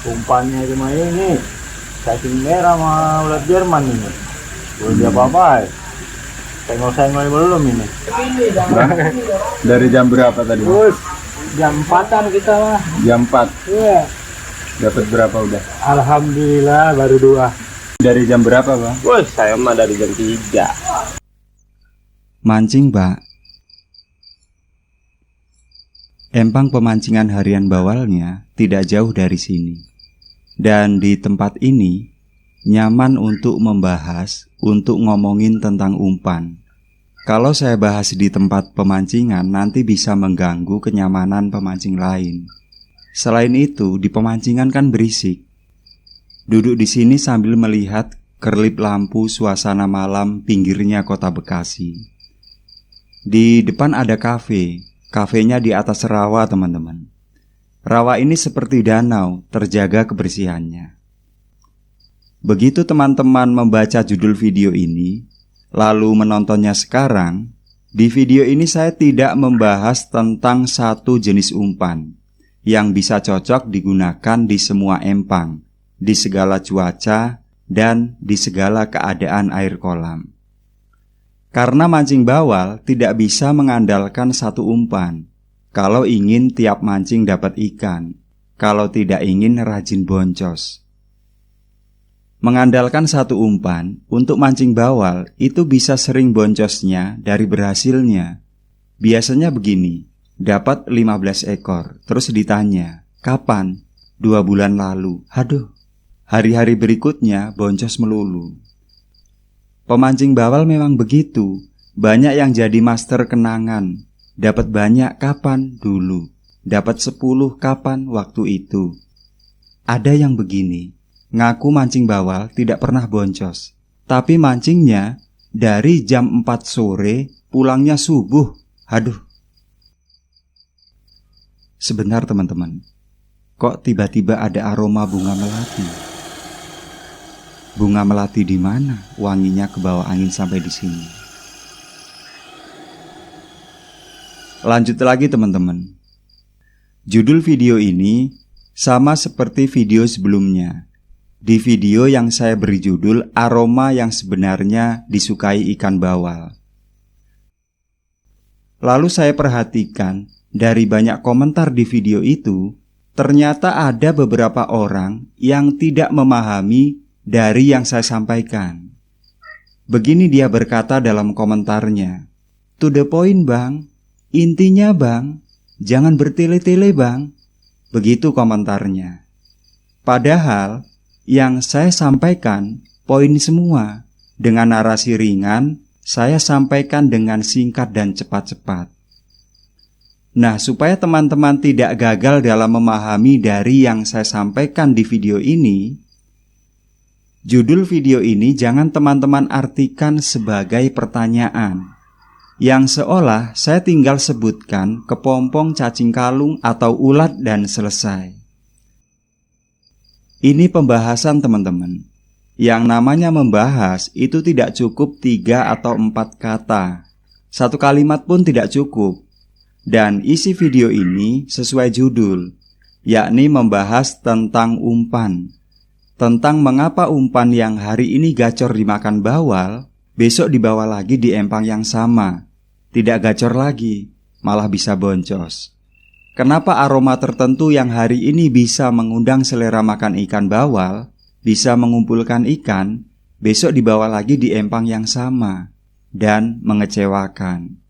Umpannya cuma ini, cacing merah sama ulat Jerman ini. Belum dia apa-apa. Senggol-senggol belum ini. Dari jam berapa tadi? Terus jam 4-an kita lah. Jam 4. Iya. Dapat berapa udah? Alhamdulillah baru 2. Dari jam berapa, Bang? Wah, saya mah dari jam 3. Mancing, Pak. Empang pemancingan harian bawalnya tidak jauh dari sini. Dan di tempat ini nyaman untuk membahas, untuk ngomongin tentang umpan. Kalau saya bahas di tempat pemancingan nanti bisa mengganggu kenyamanan pemancing lain. Selain itu, di pemancingan kan berisik. Duduk di sini sambil melihat kerlip lampu suasana malam pinggirnya kota Bekasi. Di depan ada kafe. Kafenya di atas rawa, teman-teman. Rawa ini seperti danau, terjaga kebersihannya. Begitu teman-teman membaca judul video ini, lalu menontonnya sekarang, di video ini saya tidak membahas tentang satu jenis umpan yang bisa cocok digunakan di semua empang, di segala cuaca, dan di segala keadaan air kolam. Karena mancing bawal tidak bisa mengandalkan satu umpan. Kalau ingin tiap mancing dapat ikan, kalau tidak ingin rajin boncos. Mengandalkan satu umpan untuk mancing bawal itu bisa sering boncosnya dari berhasilnya. Biasanya begini, dapat 15 ekor, terus ditanya, kapan? 2 bulan lalu. Aduh, hari-hari berikutnya boncos melulu. Pemancing bawal memang begitu. Banyak yang jadi master kenangan. Dapat banyak kapan? Dulu. Dapat 10 kapan? Waktu itu. Ada yang begini, ngaku mancing bawal tidak pernah boncos, tapi mancingnya dari jam 4 sore, pulangnya subuh. Aduh. Sebentar teman-teman, kok tiba-tiba ada aroma bunga melati? Bunga melati di mana? Wanginya ke bawah angin sampai di sini. Lanjut lagi teman-teman. Judul video ini sama seperti video sebelumnya. Di video yang saya beri judul aroma yang sebenarnya disukai ikan bawal. Lalu saya perhatikan dari banyak komentar di video itu, ternyata ada beberapa orang yang tidak memahami dari yang saya sampaikan. Begini dia berkata dalam komentarnya, "To the point, Bang. Intinya, Bang. Jangan bertele-tele, Bang." Begitu komentarnya. Padahal yang saya sampaikan poin semua. Dengan narasi ringan, saya sampaikan dengan singkat dan cepat-cepat. Nah, supaya teman-teman tidak gagal dalam memahami dari yang saya sampaikan di video ini, judul video ini jangan teman-teman artikan sebagai pertanyaan yang seolah saya tinggal sebutkan kepompong, cacing kalung, atau ulat dan selesai. Ini pembahasan teman-teman. Yang namanya membahas itu tidak cukup 3 atau 4 kata. 1 kalimat pun tidak cukup. Dan isi video ini sesuai judul, yakni membahas tentang umpan. Tentang mengapa umpan yang hari ini gacor dimakan bawal, besok dibawa lagi di empang yang sama. Tidak gacor lagi, malah bisa boncos. Kenapa aroma tertentu yang hari ini bisa mengundang selera makan ikan bawal, bisa mengumpulkan ikan, besok dibawa lagi di empang yang sama, dan mengecewakan.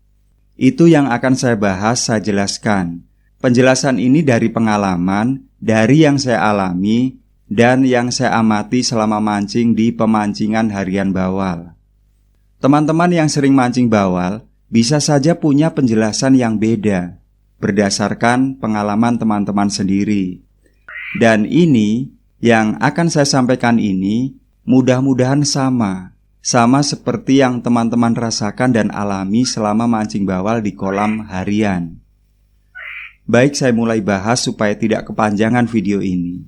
Itu yang akan saya bahas, saya jelaskan. Penjelasan ini dari pengalaman, dari yang saya alami, dan yang saya amati selama mancing di pemancingan harian bawal. Teman-teman yang sering mancing bawal bisa saja punya penjelasan yang beda berdasarkan pengalaman teman-teman sendiri. Dan ini yang akan saya sampaikan ini mudah-mudahan sama seperti yang teman-teman rasakan dan alami selama mancing bawal di kolam harian. Baik, saya mulai bahas supaya tidak kepanjangan video ini.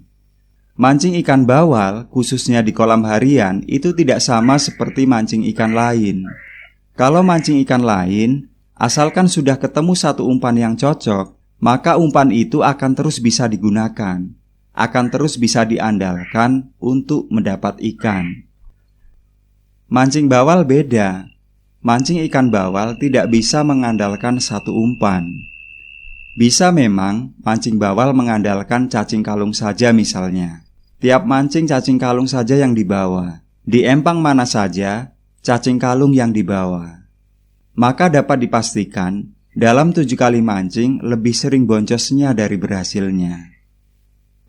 Mancing ikan bawal, khususnya di kolam harian, itu tidak sama seperti mancing ikan lain. Kalau mancing ikan lain, asalkan sudah ketemu satu umpan yang cocok, maka umpan itu akan terus bisa digunakan. akan terus bisa diandalkan untuk mendapat ikan. Mancing bawal beda. Mancing ikan bawal tidak bisa mengandalkan satu umpan. Bisa memang mancing bawal mengandalkan cacing kalung saja misalnya. Tiap mancing cacing kalung saja yang dibawa. Di empang mana saja, cacing kalung yang dibawa. Maka dapat dipastikan, dalam 7 kali mancing lebih sering boncosnya dari berhasilnya.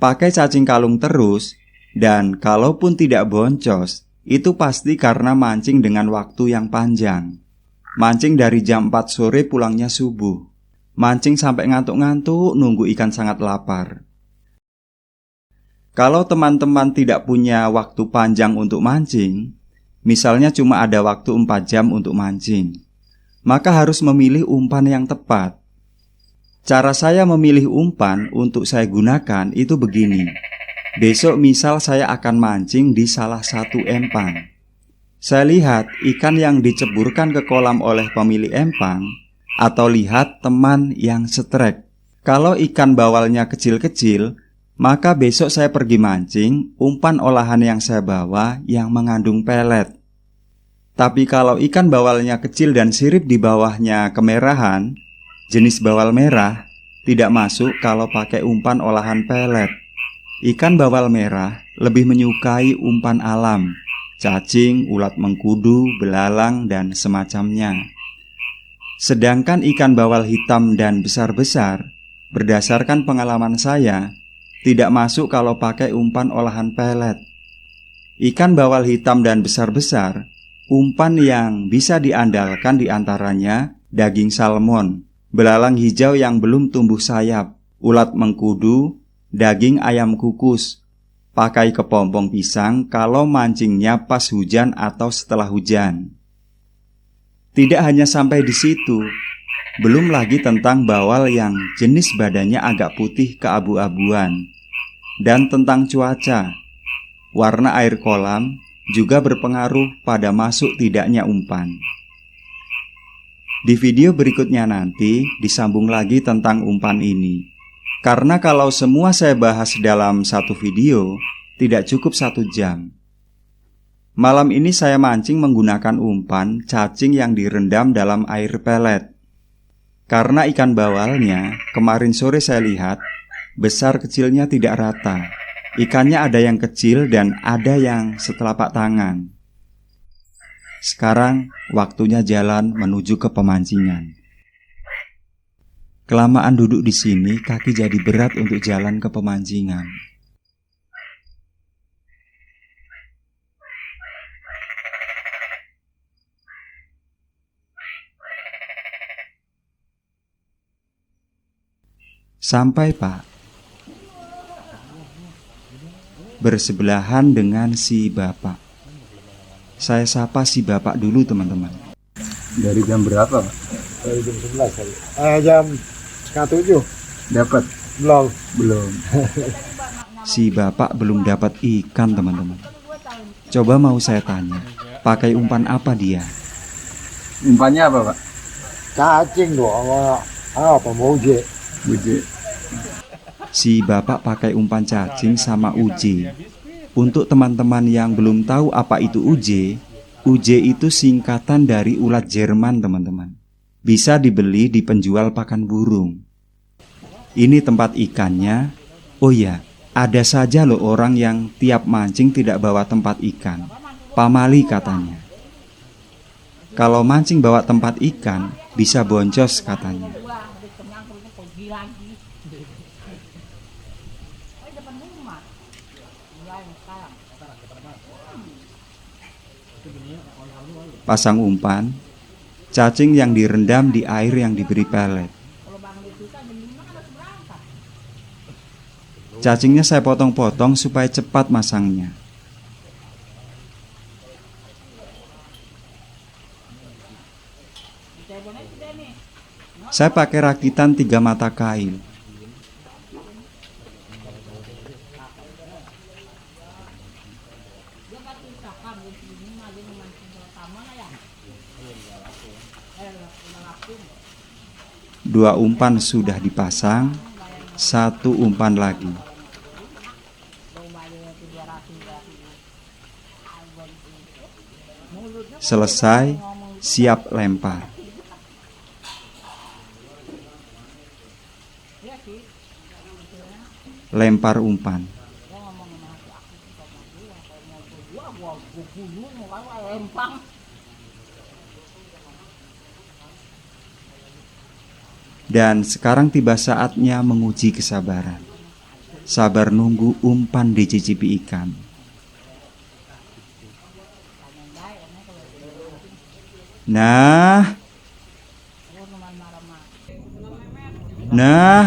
Pakai cacing kalung terus, dan kalaupun tidak boncos, itu pasti karena mancing dengan waktu yang panjang. Mancing dari jam 4 sore pulangnya subuh. Mancing sampai ngantuk-ngantuk nunggu ikan sangat lapar. Kalau teman-teman tidak punya waktu panjang untuk mancing, misalnya cuma ada waktu 4 jam untuk mancing, maka harus memilih umpan yang tepat. Cara saya memilih umpan untuk saya gunakan itu begini. Besok misal saya akan mancing di salah satu empang. Saya lihat ikan yang diceburkan ke kolam oleh pemilik empang, atau lihat teman yang setrek. Kalau ikan bawalnya kecil-kecil, maka besok saya pergi mancing umpan olahan yang saya bawa yang mengandung pelet. Tapi kalau ikan bawalnya kecil dan sirip di bawahnya kemerahan, jenis bawal merah, tidak masuk kalau pakai umpan olahan pelet. Ikan bawal merah lebih menyukai umpan alam, cacing, ulat mengkudu, belalang, dan semacamnya. Sedangkan ikan bawal hitam dan besar-besar, berdasarkan pengalaman saya, tidak masuk kalau pakai umpan olahan pelet. Ikan bawal hitam dan besar-besar, umpan yang bisa diandalkan diantaranya daging salmon, belalang hijau yang belum tumbuh sayap, ulat mengkudu, daging ayam kukus. Pakai kepompong pisang kalau mancingnya pas hujan atau setelah hujan. Tidak hanya sampai di situ, belum lagi tentang bawal yang jenis badannya agak putih keabu-abuan, dan tentang cuaca. Warna air kolam juga berpengaruh pada masuk tidaknya umpan. Di video berikutnya nanti disambung lagi tentang umpan ini. Karena kalau semua saya bahas dalam satu video, tidak cukup 1 jam. Malam ini saya mancing menggunakan umpan cacing yang direndam dalam air pelet. Karena ikan bawalnya, kemarin sore saya lihat, besar kecilnya tidak rata. Ikannya ada yang kecil dan ada yang setelapak tangan. Sekarang waktunya jalan menuju ke pemancingan. Kelamaan duduk di sini, kaki jadi berat untuk jalan ke pemancingan. Sampai Pak, bersebelahan dengan si bapak. Saya sapa si bapak dulu teman-teman. Dari jam berapa, Pak? Dari jam 11 kali. Jam 7. Dapat? Belum. Si bapak belum dapat ikan teman-teman. Coba mau saya tanya, pakai umpan apa dia? Umpannya apa, Pak? Cacing doang. Apa mau je? Buje. Si bapak pakai umpan cacing sama UJ. Untuk teman-teman yang belum tahu apa itu UJ, UJ itu singkatan dari ulat Jerman teman-teman. Bisa dibeli di penjual pakan burung. Ini tempat ikannya. Oh ya, ada saja loh orang yang tiap mancing tidak bawa tempat ikan. Pamali katanya. Kalau mancing bawa tempat ikan, bisa boncos katanya. Pasang umpan, cacing yang direndam di air yang diberi pelet. Cacingnya saya potong-potong supaya cepat masangnya. Saya pakai rakitan 3 mata kail. Dua umpan sudah dipasang, 1 umpan lagi. Selesai, siap lempar. Lempar umpan. Dan sekarang tiba saatnya menguji kesabaran. Sabar nunggu umpan dicicipi ikan. Nah,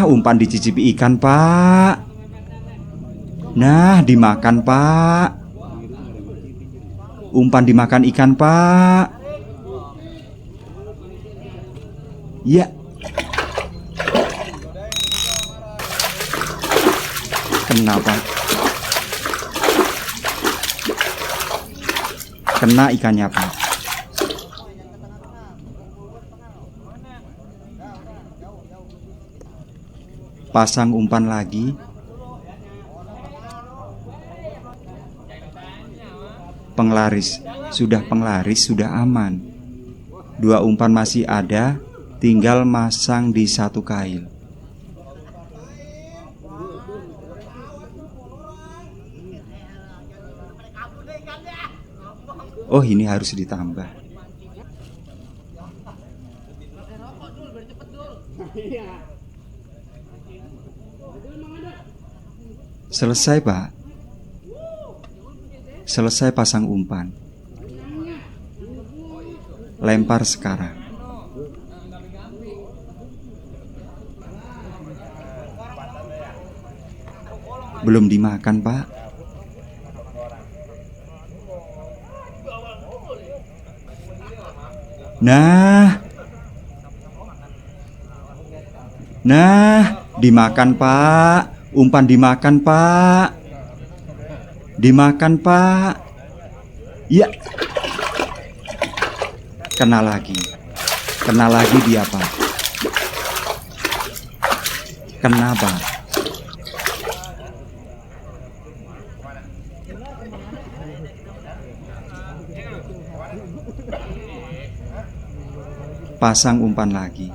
umpan dicicipi ikan, Pak. Nah, dimakan, Pak. Umpan dimakan ikan, Pak. Ya. Kenapa? Kena ikannya, Pak. Pasang umpan lagi. Penglaris, sudah aman. 2 umpan masih ada, tinggal masang di 1 kail. Oh, ini harus ditambah. Selesai, Pak. Selesai pasang umpan. Lempar sekarang. Belum dimakan, Pak. Nah, dimakan, Pak. Umpan dimakan, Pak. Dimakan, Pak. Ya. Kena lagi dia, Pak. Kena, Pak. Pasang umpan lagi.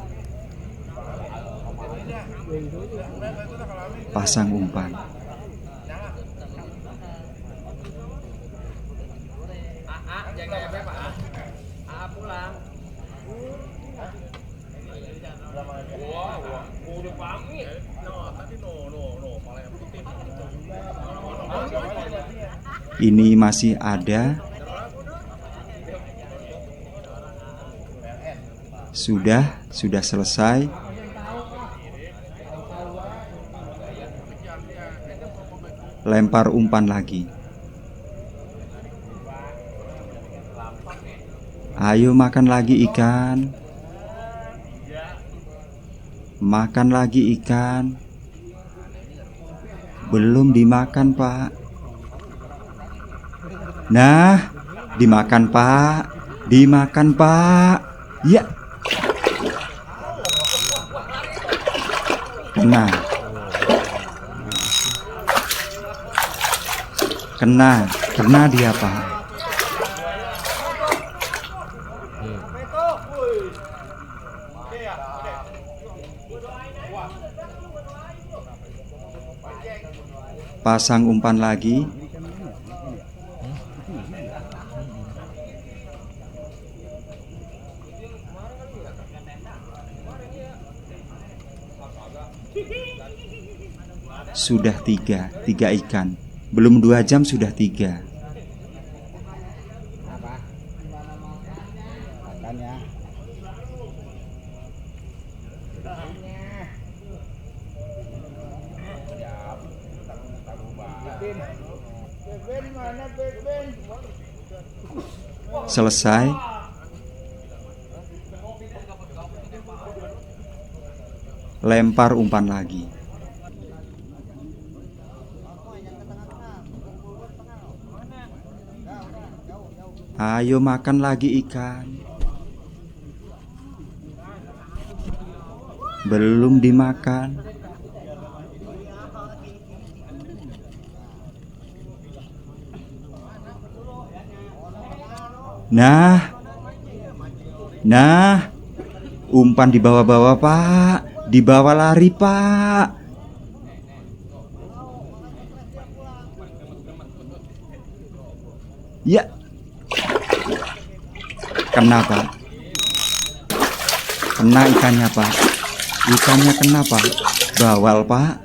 Pasang umpan. Ini masih ada. Sudah selesai. Lempar umpan lagi. Ayo makan lagi ikan. Makan lagi ikan. Belum dimakan, Pak. Nah, dimakan, Pak. Dimakan, Pak. Ya. Kena dia, Pak. Pasang umpan lagi. Sudah tiga ikan. Belum 2 jam sudah 3. Selesai. Lempar umpan lagi. Ayo makan lagi ikan. Belum dimakan. Nah, umpan dibawa-bawa Pak, dibawa lari Pak. Ya, kena Pak. Kena ikannya Pak. Ikannya kena Pak. Bawal Pak.